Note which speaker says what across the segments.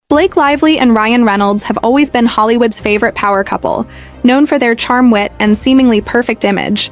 Speaker 1: Blake Lively and Ryan Reynolds have always been Hollywood's favorite power couple, known for their charm, wit, and seemingly perfect image.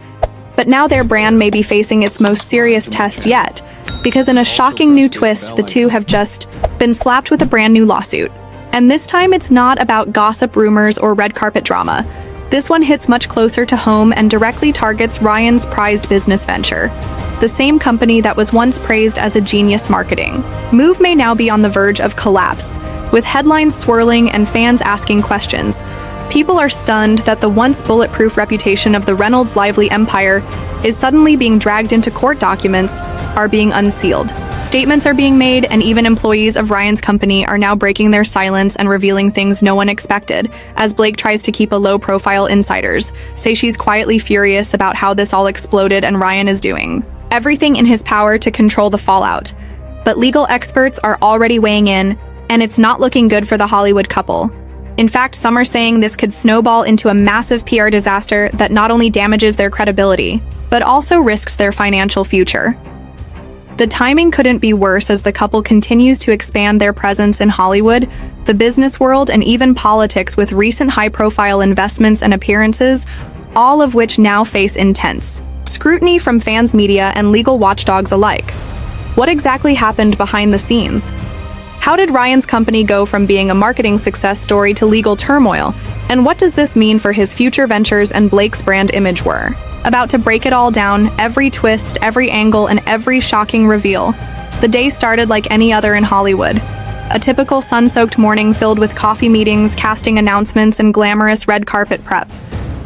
Speaker 1: But now their brand may be facing its most serious test yet, because in a shocking new twist, the two have just been slapped with a brand new lawsuit. And this time it's not about gossip, rumors, or red carpet drama. This one hits much closer to home and directly targets Ryan's prized business venture, the same company that was once praised as a genius marketing. Move may now be on the verge of collapse, with headlines swirling and fans asking questions. People are stunned that the once bulletproof reputation of the Reynolds-Lively empire is suddenly being dragged into court. Documents are being unsealed. Statements are being made, and even employees of Ryan's company are now breaking their silence and revealing things no one expected, as Blake tries to keep a low-profile. Insiders say she's quietly furious about how this all exploded, and Ryan is doing everything in his power to control the fallout. But legal experts are already weighing in, and it's not looking good for the Hollywood couple. In fact, some are saying this could snowball into a massive PR disaster that not only damages their credibility, but also risks their financial future. The timing couldn't be worse as the couple continues to expand their presence in Hollywood, the business world, and even politics, with recent high-profile investments and appearances, all of which now face intense scrutiny from fans, media, and legal watchdogs alike. What exactly happened behind the scenes? How did Ryan's company go from being a marketing success story to legal turmoil? And what does this mean for his future ventures and Blake's brand image? We're about to break it all down, every twist, every angle, and every shocking reveal. The day started like any other in Hollywood. A typical sun-soaked morning filled with coffee meetings, casting announcements, and glamorous red carpet prep.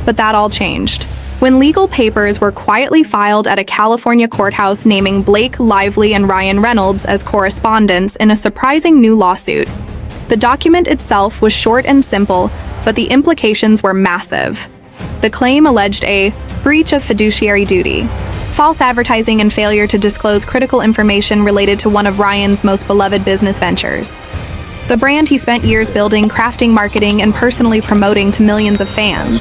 Speaker 1: But that all changed when legal papers were quietly filed at a California courthouse naming Blake Lively and Ryan Reynolds as correspondents in a surprising new lawsuit. The document itself was short and simple, but the implications were massive. The claim alleged a breach of fiduciary duty, false advertising, and failure to disclose critical information related to one of Ryan's most beloved business ventures. The brand he spent years building, crafting, marketing, and personally promoting to millions of fans.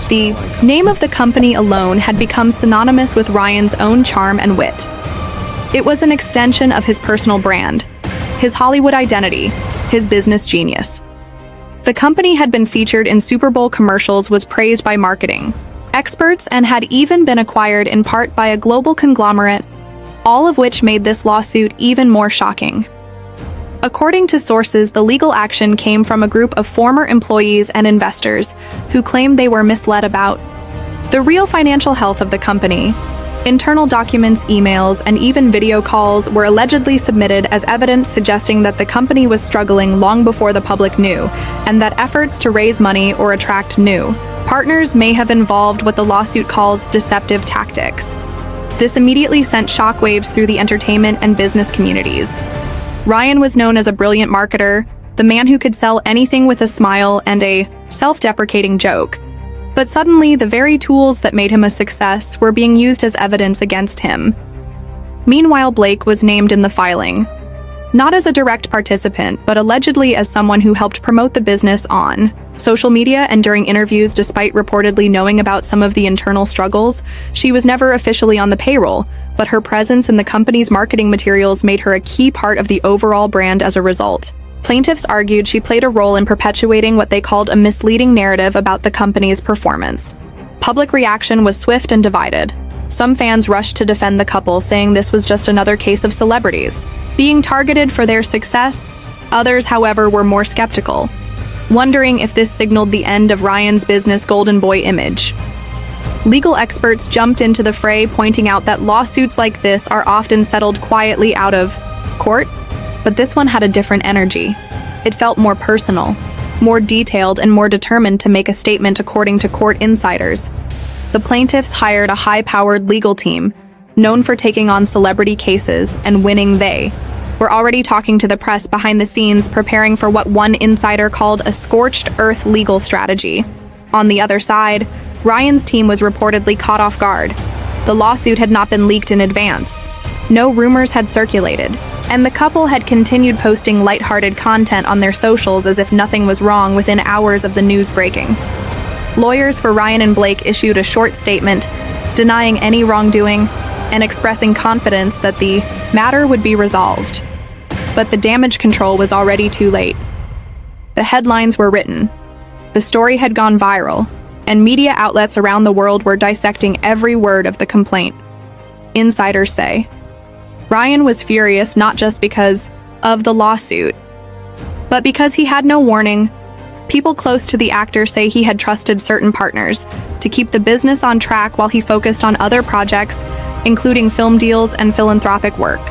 Speaker 1: The name of the company alone had become synonymous with Ryan's own charm and wit. It was an extension of his personal brand, his Hollywood identity, his business genius. The company had been featured in Super Bowl commercials, was praised by marketing experts, and had even been acquired in part by a global conglomerate, all of which made this lawsuit even more shocking. According to sources, the legal action came from a group of former employees and investors who claimed they were misled about the real financial health of the company. Internal documents, emails, and even video calls were allegedly submitted as evidence suggesting that the company was struggling long before the public knew, and that efforts to raise money or attract new partners may have involved what the lawsuit calls deceptive tactics. This immediately sent shockwaves through the entertainment and business communities. Ryan was known as a brilliant marketer, the man who could sell anything with a smile and a self-deprecating joke. But suddenly, the very tools that made him a success were being used as evidence against him. Meanwhile, Blake was named in the filing, not as a direct participant, but allegedly as someone who helped promote the business on social media and during interviews. Despite reportedly knowing about some of the internal struggles, she was never officially on the payroll, but her presence in the company's marketing materials made her a key part of the overall brand as a result. Plaintiffs argued she played a role in perpetuating what they called a misleading narrative about the company's performance. Public reaction was swift and divided. Some fans rushed to defend the couple, saying this was just another case of celebrities being targeted for their success. Others, however, were more skeptical, wondering if this signaled the end of Ryan's business golden boy image. Legal experts jumped into the fray, pointing out that lawsuits like this are often settled quietly out of court, but this one had a different energy. It felt more personal, more detailed, and more determined to make a statement, according to court insiders. The plaintiffs hired a high-powered legal team, known for taking on celebrity cases and winning. They were already talking to the press behind the scenes, preparing for what one insider called a scorched earth legal strategy. On the other side, Ryan's team was reportedly caught off guard. The lawsuit had not been leaked in advance. No rumors had circulated, and the couple had continued posting lighthearted content on their socials as if nothing was wrong within hours of the news breaking. Lawyers for Ryan and Blake issued a short statement denying any wrongdoing and expressing confidence that the matter would be resolved. But the damage control was already too late. The headlines were written. The story had gone viral, and media outlets around the world were dissecting every word of the complaint. Insiders say Ryan was furious not just because of the lawsuit, but because he had no warning. People close to the actor say he had trusted certain partners to keep the business on track while he focused on other projects, including film deals and philanthropic work.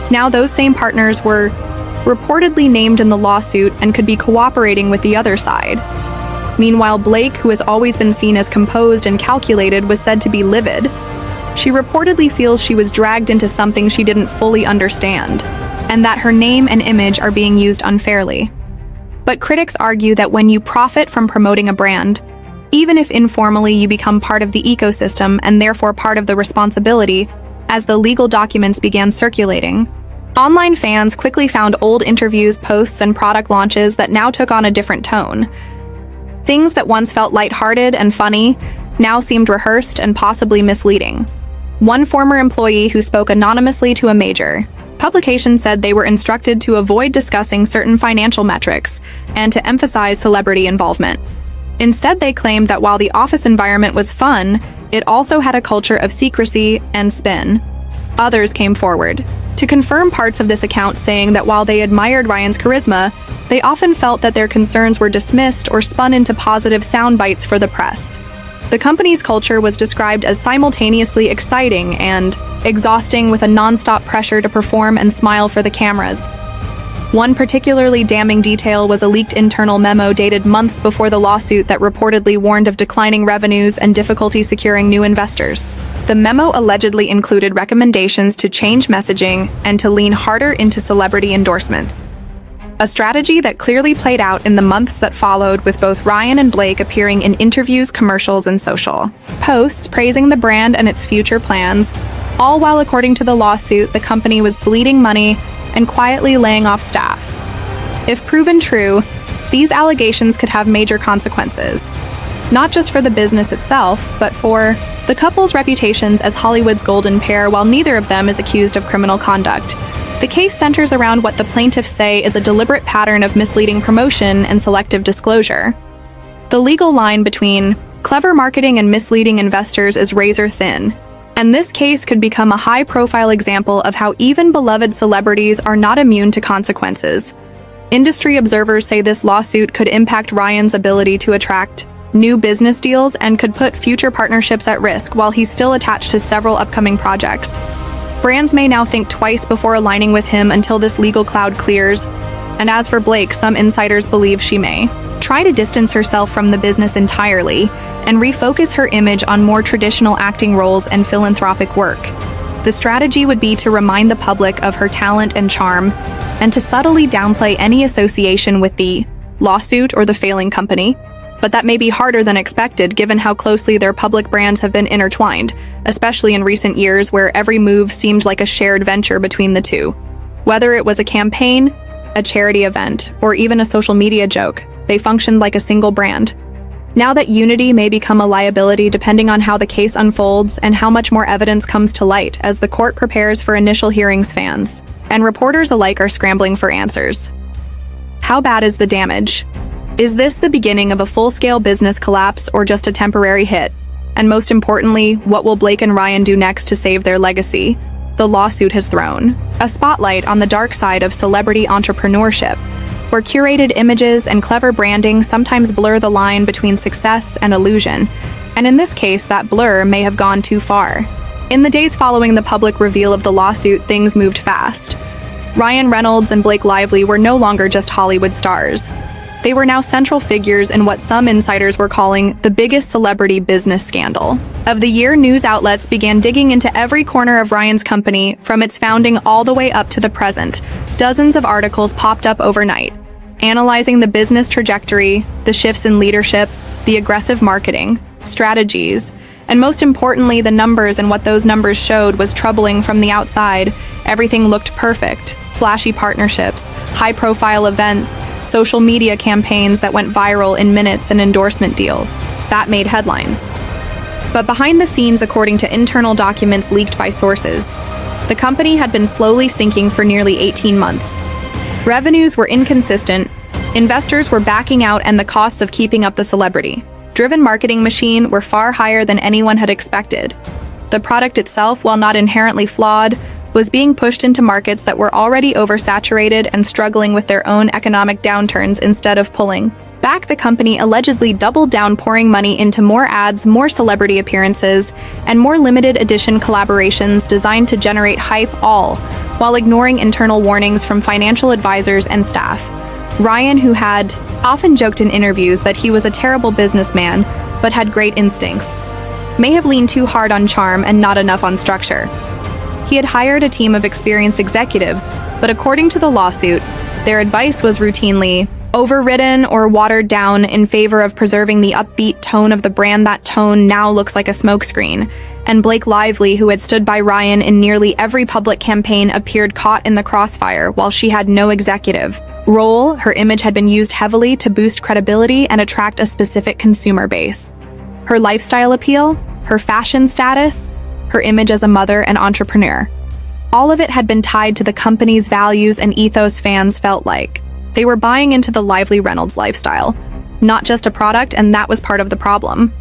Speaker 1: Now those same partners were reportedly named in the lawsuit and could be cooperating with the other side. Meanwhile, Blake, who has always been seen as composed and calculated, was said to be livid. She reportedly feels she was dragged into something she didn't fully understand, and that her name and image are being used unfairly. But critics argue that when you profit from promoting a brand, even if informally, you become part of the ecosystem and therefore part of the responsibility, as the legal documents began circulating. Online fans quickly found old interviews, posts, and product launches that now took on a different tone. Things that once felt lighthearted and funny now seemed rehearsed and possibly misleading. One former employee who spoke anonymously to a major publication said they were instructed to avoid discussing certain financial metrics and to emphasize celebrity involvement. Instead, they claimed that while the office environment was fun, it also had a culture of secrecy and spin. Others came forward to confirm parts of this account, saying that while they admired Ryan's charisma, they often felt that their concerns were dismissed or spun into positive sound bites for the press. The company's culture was described as simultaneously exciting and exhausting, with a non-stop pressure to perform and smile for the cameras. One particularly damning detail was a leaked internal memo dated months before the lawsuit that reportedly warned of declining revenues and difficulty securing new investors. The memo allegedly included recommendations to change messaging and to lean harder into celebrity endorsements. A strategy that clearly played out in the months that followed, with both Ryan and Blake appearing in interviews, commercials, and social posts praising the brand and its future plans, all while, according to the lawsuit, the company was bleeding money and quietly laying off staff. If proven true, these allegations could have major consequences, not just for the business itself, but for the couple's reputations as Hollywood's golden pair. While neither of them is accused of criminal conduct, the case centers around what the plaintiffs say is a deliberate pattern of misleading promotion and selective disclosure. The legal line between clever marketing and misleading investors is razor thin, and this case could become a high-profile example of how even beloved celebrities are not immune to consequences. Industry observers say this lawsuit could impact Ryan's ability to attract new business deals and could put future partnerships at risk while he's still attached to several upcoming projects. Brands may now think twice before aligning with him until this legal cloud clears. And as for Blake, some insiders believe she may try to distance herself from the business entirely and refocus her image on more traditional acting roles and philanthropic work. The strategy would be to remind the public of her talent and charm, and to subtly downplay any association with the lawsuit or the failing company. But that may be harder than expected, given how closely their public brands have been intertwined, especially in recent years where every move seemed like a shared venture between the two. Whether it was a campaign, a charity event, or even a social media joke, they functioned like a single brand. Now that unity may become a liability depending on how the case unfolds and how much more evidence comes to light as the court prepares for initial hearings. Fans and reporters alike are scrambling for answers. How bad is the damage? Is this the beginning of a full-scale business collapse or just a temporary hit? And most importantly, what will Blake and Ryan do next to save their legacy? The lawsuit has thrown a spotlight on the dark side of celebrity entrepreneurship, where curated images and clever branding sometimes blur the line between success and illusion. And in this case, that blur may have gone too far. In the days following the public reveal of the lawsuit, things moved fast. Ryan Reynolds and Blake Lively were no longer just Hollywood stars. They were now central figures in what some insiders were calling the biggest celebrity business scandal of the year. News outlets began digging into every corner of Ryan's company, from its founding all the way up to the present. Dozens of articles popped up overnight, analyzing the business trajectory, the shifts in leadership, the aggressive marketing strategies, and most importantly, the numbers. And what those numbers showed was troubling from the outside. Everything looked perfect: flashy partnerships, high-profile events, social media campaigns that went viral in minutes, and endorsement deals that made headlines. But behind the scenes, according to internal documents leaked by sources, the company had been slowly sinking for nearly 18 months. Revenues were inconsistent, Investors were backing out, and the costs of keeping up the celebrity-driven marketing machine were far higher than anyone had expected. The product itself, while not inherently flawed, was being pushed into markets that were already oversaturated and struggling with their own economic downturns instead of pulling back. The company allegedly doubled down, pouring money into more ads, more celebrity appearances, and more limited edition collaborations designed to generate hype, all while ignoring internal warnings from financial advisors and staff. Ryan, who had often joked in interviews that he was a terrible businessman but had great instincts, may have leaned too hard on charm and not enough on structure. He had hired a team of experienced executives, but according to the lawsuit, their advice was routinely overridden or watered down in favor of preserving the upbeat tone of the brand. That tone now looks like a smokescreen, and Blake Lively, who had stood by Ryan in nearly every public campaign, appeared caught in the crossfire while she had no executive role. Her image had been used heavily to boost credibility and attract a specific consumer base. Her lifestyle appeal, her fashion status, her image as a mother and entrepreneur. All of it had been tied to the company's values and ethos. Fans felt like they were buying into the Lively Reynolds lifestyle, not just a product, and that was part of the problem.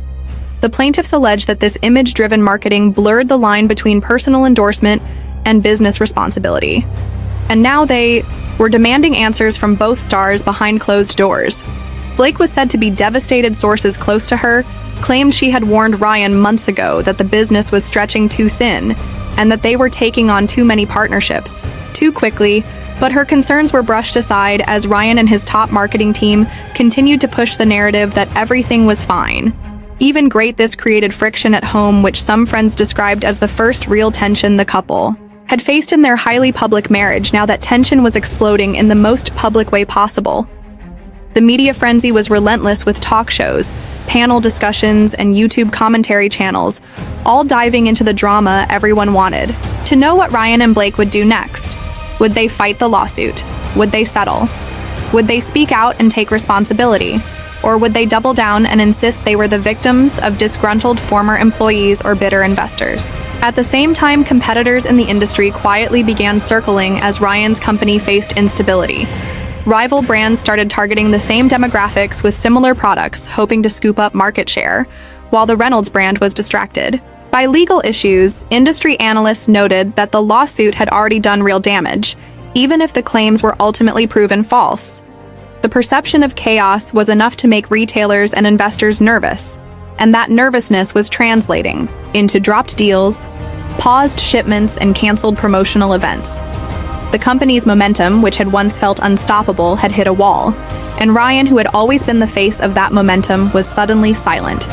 Speaker 1: The plaintiffs alleged that this image-driven marketing blurred the line between personal endorsement and business responsibility. And now they were demanding answers from both stars behind closed doors. Blake was said to be devastated. Sources close to her claimed she had warned Ryan months ago that the business was stretching too thin and that they were taking on too many partnerships too quickly, but her concerns were brushed aside as Ryan and his top marketing team continued to push the narrative that everything was fine. Even great. This created friction at home, which some friends described as the first real tension the couple had faced in their highly public marriage. Now that tension was exploding in the most public way possible. The media frenzy was relentless, with talk shows, panel discussions, and YouTube commentary channels, all diving into the drama. Everyone wanted to know what Ryan and Blake would do next. Would they fight the lawsuit? Would they settle? Would they speak out and take responsibility? Or would they double down and insist they were the victims of disgruntled former employees or bitter investors? At the same time, competitors in the industry quietly began circling as Ryan's company faced instability. Rival brands started targeting the same demographics with similar products, hoping to scoop up market share, while the Reynolds brand was distracted by legal issues. Industry analysts noted that the lawsuit had already done real damage, even if the claims were ultimately proven false. The perception of chaos was enough to make retailers and investors nervous, and that nervousness was translating into dropped deals, paused shipments, and canceled promotional events. The company's momentum, which had once felt unstoppable, had hit a wall, and Ryan, who had always been the face of that momentum, was suddenly silent.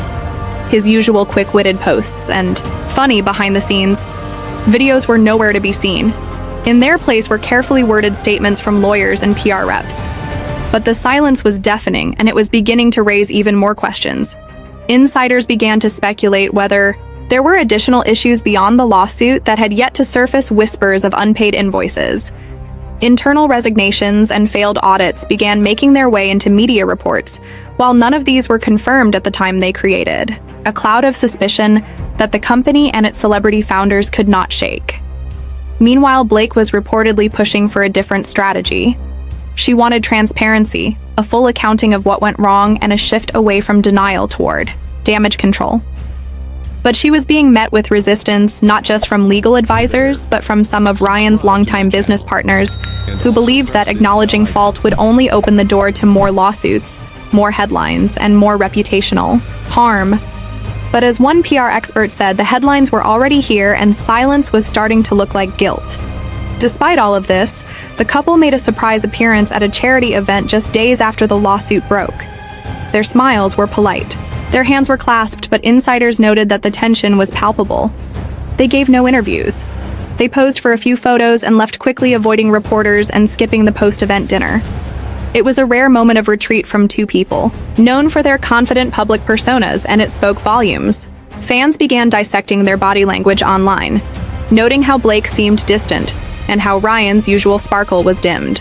Speaker 1: His usual quick-witted posts and funny behind-the-scenes videos were nowhere to be seen. In their place were carefully worded statements from lawyers and PR reps. But the silence was deafening, and it was beginning to raise even more questions. Insiders began to speculate whether there were additional issues beyond the lawsuit that had yet to surface. Whispers of unpaid invoices, internal resignations, and failed audits began making their way into media reports, while none of these were confirmed at the time. They created a cloud of suspicion that the company and its celebrity founders could not shake. Meanwhile, Blake was reportedly pushing for a different strategy. She wanted transparency, a full accounting of what went wrong, and a shift away from denial toward damage control. But she was being met with resistance, not just from legal advisors, but from some of Ryan's longtime business partners, who believed that acknowledging fault would only open the door to more lawsuits, more headlines, and more reputational harm. But as one PR expert said, the headlines were already here, and silence was starting to look like guilt. Despite all of this, the couple made a surprise appearance at a charity event just days after the lawsuit broke. Their smiles were polite. Their hands were clasped, but insiders noted that the tension was palpable. They gave no interviews. They posed for a few photos and left quickly, avoiding reporters and skipping the post-event dinner. It was a rare moment of retreat from two people known for their confident public personas, and it spoke volumes. Fans began dissecting their body language online, noting how Blake seemed distant and how Ryan's usual sparkle was dimmed.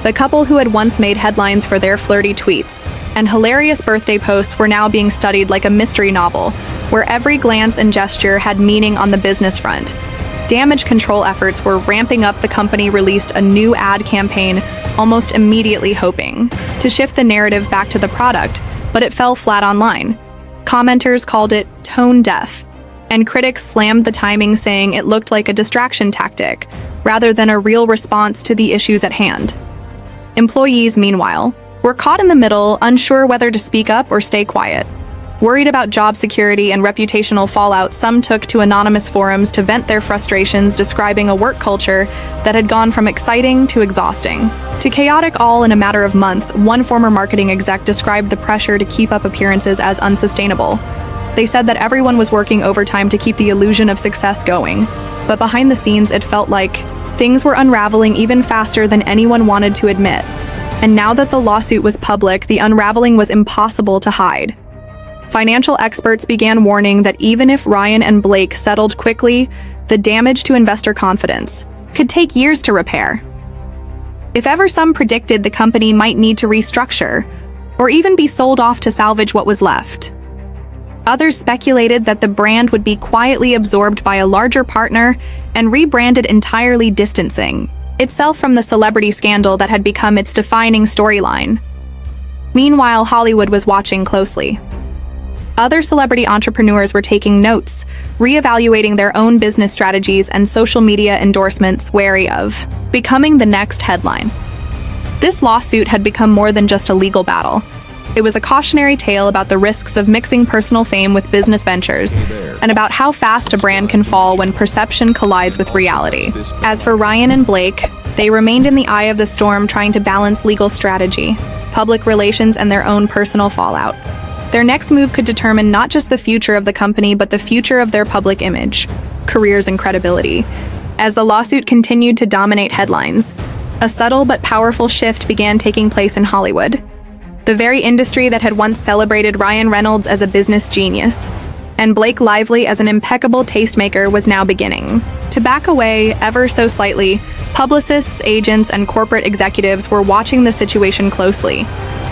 Speaker 1: The couple, who had once made headlines for their flirty tweets and hilarious birthday posts, were now being studied like a mystery novel, where every glance and gesture had meaning on the business front. Damage control efforts were ramping up. The company released a new ad campaign almost immediately hoping to shift the narrative back to the product, but it fell flat online. Commenters called it tone-deaf, and critics slammed the timing, saying it looked like a distraction tactic rather than a real response to the issues at hand. Employees, meanwhile, were caught in the middle, unsure whether to speak up or stay quiet. Worried about job security and reputational fallout, some took to anonymous forums to vent their frustrations, describing a work culture that had gone from exciting to exhausting to chaotic, all in a matter of months. One former marketing exec described the pressure to keep up appearances as unsustainable. They said that everyone was working overtime to keep the illusion of success going, but behind the scenes it felt like things were unraveling even faster than anyone wanted to admit. And now that the lawsuit was public, the unraveling was impossible to hide. Financial experts began warning that even if Ryan and Blake settled quickly, the damage to investor confidence could take years to repair. If ever, some predicted the company might need to restructure or even be sold off to salvage what was left. Others speculated that the brand would be quietly absorbed by a larger partner and rebranded entirely, distancing itself from the celebrity scandal that had become its defining storyline. Meanwhile, Hollywood was watching closely. Other celebrity entrepreneurs were taking notes, reevaluating their own business strategies and social media endorsements, wary of becoming the next headline. This lawsuit had become more than just a legal battle. It was a cautionary tale about the risks of mixing personal fame with business ventures, and about how fast a brand can fall when perception collides with reality. As for Ryan and Blake, they remained in the eye of the storm, trying to balance legal strategy, public relations, and their own personal fallout. Their next move could determine not just the future of the company, but the future of their public image, careers, and credibility. As the lawsuit continued to dominate headlines, a subtle but powerful shift began taking place in Hollywood. The very industry that had once celebrated Ryan Reynolds as a business genius and Blake Lively as an impeccable tastemaker was now beginning to back away ever so slightly. Publicists, agents, and corporate executives were watching the situation closely,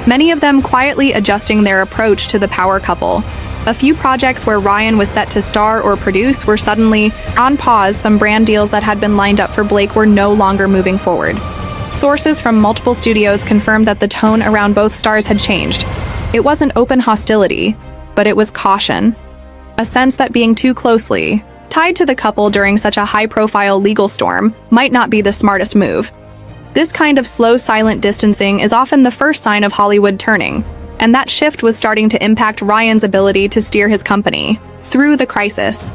Speaker 1: many of them quietly adjusting their approach to the power couple. A few projects where Ryan was set to star or produce were suddenly on pause. Some brand deals that had been lined up for Blake were no longer moving forward. Sources from multiple studios confirmed that the tone around both stars had changed. It wasn't open hostility, but it was caution. A sense that being too closely tied to the couple during such a high-profile legal storm might not be the smartest move. This kind of slow, silent distancing is often the first sign of Hollywood turning, and that shift was starting to impact Ryan's ability to steer his company through the crisis.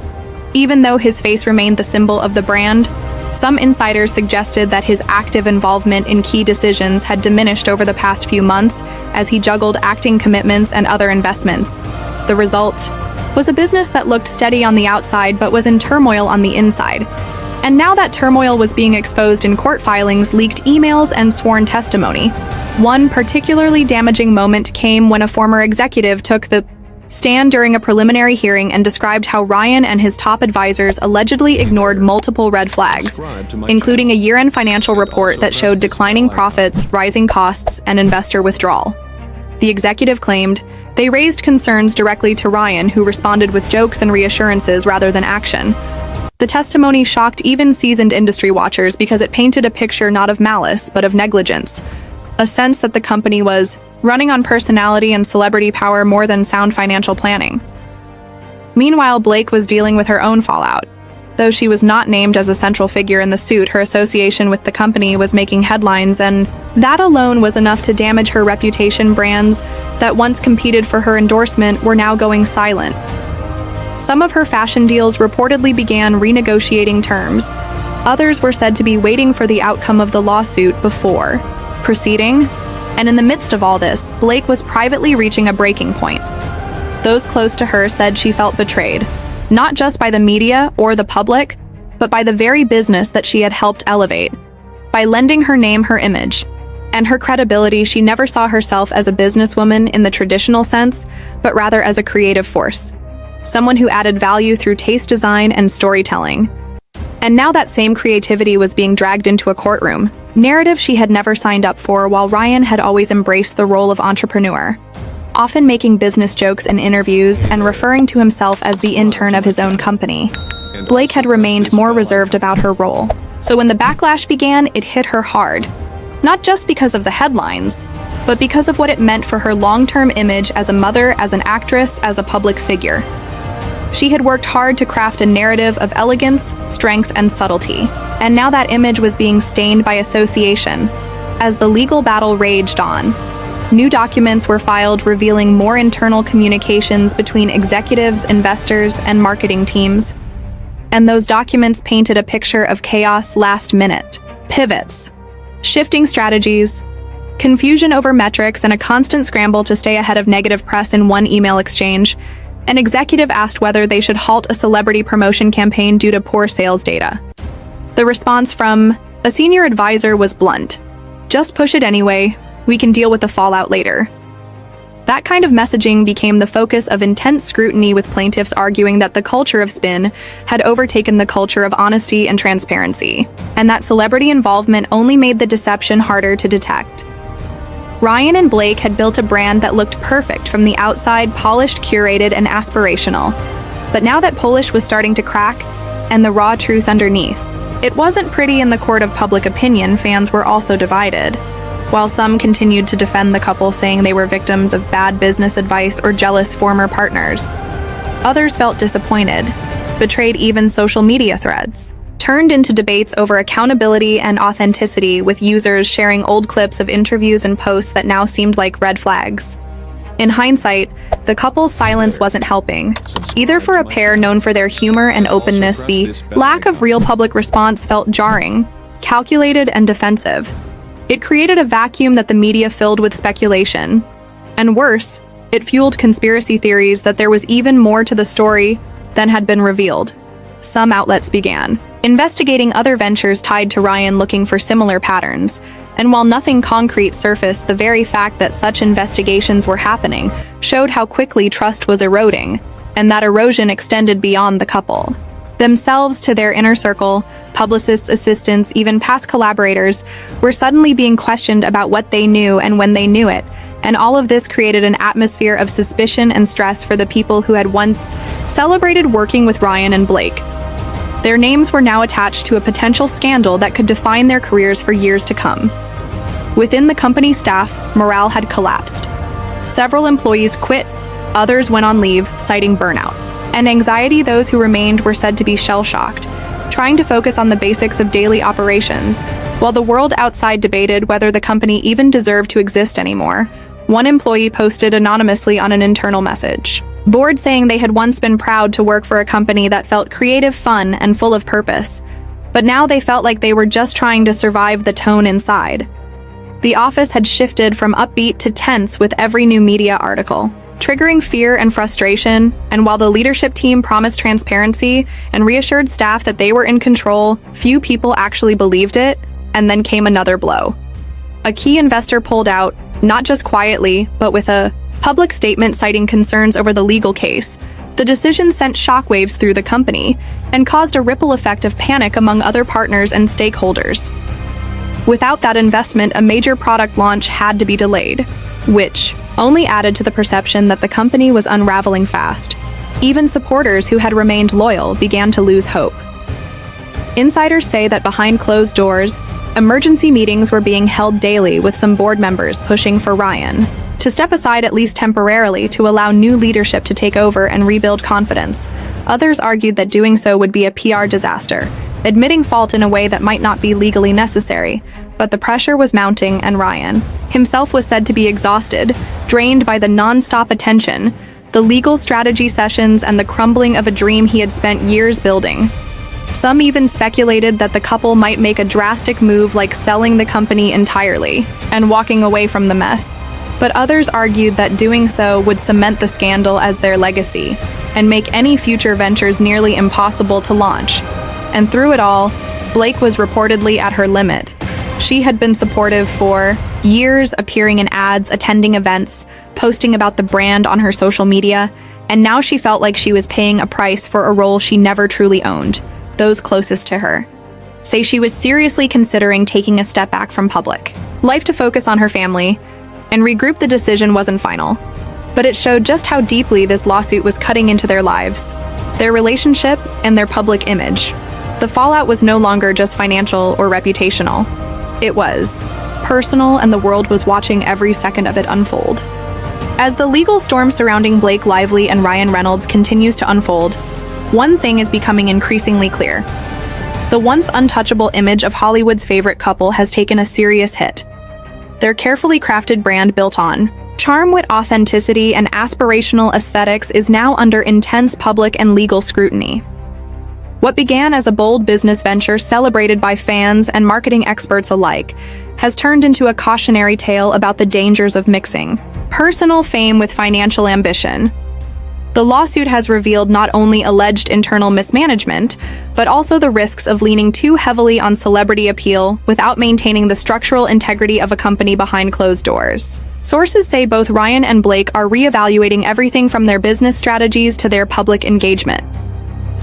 Speaker 1: Even though his face remained the symbol of the brand, some insiders suggested that his active involvement in key decisions had diminished over the past few months as he juggled acting commitments and other investments. The result was a business that looked steady on the outside but was in turmoil on the inside. And now that turmoil was being exposed in court filings, leaked emails, and sworn testimony. One particularly damaging moment came when a former executive took the stand during a preliminary hearing and described how Ryan and his top advisors allegedly ignored multiple red flags, including a year-end financial report that showed declining profits, rising costs, and investor withdrawal. The executive claimed they raised concerns directly to Ryan, who responded with jokes and reassurances rather than action. The testimony shocked even seasoned industry watchers because it painted a picture not of malice, but of negligence, a sense that the company was running on personality and celebrity power more than sound financial planning. Meanwhile, Blake was dealing with her own fallout. Though she was not named as a central figure in the suit, her association with the company was making headlines, and that alone was enough to damage her reputation. Brands that once competed for her endorsement were now going silent. Some of her fashion deals reportedly began renegotiating terms. Others were said to be waiting for the outcome of the lawsuit before proceeding. And in the midst of all this, Blake was privately reaching a breaking point. Those close to her said she felt betrayed, not just by the media or the public, but by the very business that she had helped elevate. By lending her name, her image, and her credibility, she never saw herself as a businesswoman in the traditional sense, but rather as a creative force. Someone who added value through taste, design, and storytelling. And now that same creativity was being dragged into a courtroom, narrative she had never signed up for, while Ryan had always embraced the role of entrepreneur, often making business jokes in interviews and referring to himself as the intern of his own company. Blake had remained more reserved about her role. So when the backlash began, it hit her hard. not just because of the headlines, but because of what it meant for her long-term image as a mother, as an actress, as a public figure. She had worked hard to craft a narrative of elegance, strength, and subtlety, and now that image was being stained by association. As the legal battle raged on, new documents were filed revealing more internal communications between executives, investors, and marketing teams. And those documents painted a picture of chaos last minute, pivots, shifting strategies, confusion over metrics, and a constant scramble to stay ahead of negative press in one email exchange. An executive asked whether they should halt a celebrity promotion campaign due to poor sales data. The response from a senior advisor was blunt. Just push it anyway, we can deal with the fallout later. That kind of messaging became the focus of intense scrutiny, with plaintiffs arguing that the culture of spin had overtaken the culture of honesty and transparency, and that celebrity involvement only made the deception harder to detect. Ryan and Blake had built a brand that looked perfect from the outside, polished, curated, and aspirational. But now that polish was starting to crack, and the raw truth underneath, it wasn't pretty in the court of public opinion. Fans were also divided. While some continued to defend the couple, saying they were victims of bad business advice or jealous former partners, others felt disappointed, betrayed. Even social media threads turned into debates over accountability and authenticity, with users sharing old clips of interviews and posts that now seemed like red flags. In hindsight, the couple's silence wasn't helping. Either for a pair known for their humor and openness, the lack of real public response felt jarring, calculated, and defensive. It created a vacuum that the media filled with speculation. And worse, it fueled conspiracy theories that there was even more to the story than had been revealed. Some outlets began investigating other ventures tied to Ryan, looking for similar patterns. And while nothing concrete surfaced, the very fact that such investigations were happening showed how quickly trust was eroding, and that erosion extended beyond the couple themselves to their inner circle. Publicists, assistants, even past collaborators were suddenly being questioned about what they knew and when they knew it, and all of this created an atmosphere of suspicion and stress for the people who had once celebrated working with Ryan and Blake. Their names were now attached to a potential scandal that could define their careers for years to come. Within the company staff, morale had collapsed. Several employees quit, others went on leave, citing burnout and anxiety. Those who remained were said to be shell-shocked, trying to focus on the basics of daily operations, while the world outside debated whether the company even deserved to exist anymore. One employee posted anonymously on an internal message board saying they had once been proud to work for a company that felt creative, fun, and full of purpose, but now they felt like they were just trying to survive the tone inside. The office had shifted from upbeat to tense with every new media article, triggering fear and frustration. And while the leadership team promised transparency and reassured staff that they were in control, few people actually believed it. And then came another blow. A key investor pulled out, not just quietly, but with a public statement citing concerns over the legal case. The decision sent shockwaves through the company and caused a ripple effect of panic among other partners and stakeholders. Without that investment, a major product launch had to be delayed, which only added to the perception that the company was unraveling fast. Even supporters who had remained loyal began to lose hope. Insiders say that behind closed doors, emergency meetings were being held daily, with some board members pushing for Ryan to step aside at least temporarily to allow new leadership to take over and rebuild confidence. Others argued that doing so would be a PR disaster, admitting fault in a way that might not be legally necessary. But the pressure was mounting, and Ryan himself was said to be exhausted, drained by the non-stop attention, the legal strategy sessions, and the crumbling of a dream he had spent years building. Some even speculated that the couple might make a drastic move, like selling the company entirely and walking away from the mess. But others argued that doing so would cement the scandal as their legacy and make any future ventures nearly impossible to launch. And through it all, Blake was reportedly at her limit. She had been supportive for years, appearing in ads, attending events, posting about the brand on her social media, and now she felt like she was paying a price for a role she never truly owned. Those closest to her say she was seriously considering taking a step back from public life to focus on her family and regroup. The decision wasn't final, but it showed just how deeply this lawsuit was cutting into their lives, their relationship, and their public image. The fallout was no longer just financial or reputational. It was personal, and the world was watching every second of it unfold. As the legal storm surrounding Blake Lively and Ryan Reynolds continues to unfold, one thing is becoming increasingly clear. The once untouchable image of Hollywood's favorite couple has taken a serious hit. Their carefully crafted brand built on charm, wit, authenticity, and aspirational aesthetics is now under intense public and legal scrutiny. What began as a bold business venture celebrated by fans and marketing experts alike has turned into a cautionary tale about the dangers of mixing personal fame with financial ambition. The lawsuit has revealed not only alleged internal mismanagement, but also the risks of leaning too heavily on celebrity appeal without maintaining the structural integrity of a company behind closed doors. Sources say both Ryan and Blake are reevaluating everything from their business strategies to their public engagement.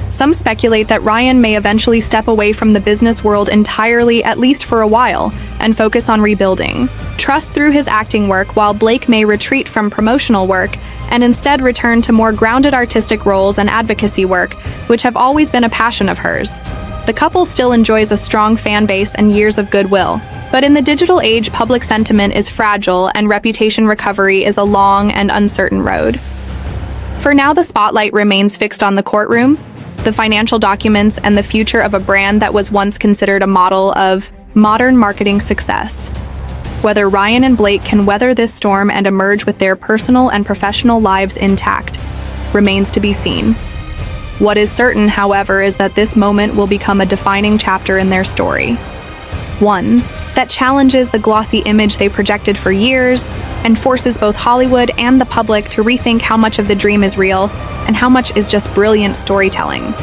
Speaker 1: Some speculate that Ryan may eventually step away from the business world entirely, at least for a while, and focus on rebuilding trust through his acting work, while Blake may retreat from promotional work and instead return to more grounded artistic roles and advocacy work, which have always been a passion of hers. The couple still enjoys a strong fan base and years of goodwill, but in the digital age, public sentiment is fragile and reputation recovery is a long and uncertain road. For now, the spotlight remains fixed on the courtroom, the financial documents, and the future of a brand that was once considered a model of modern marketing success. Whether Ryan and Blake can weather this storm and emerge with their personal and professional lives intact remains to be seen. What is certain, however, is that this moment will become a defining chapter in their story. One that challenges the glossy image they projected for years and forces both Hollywood and the public to rethink how much of the dream is real and how much is just brilliant storytelling.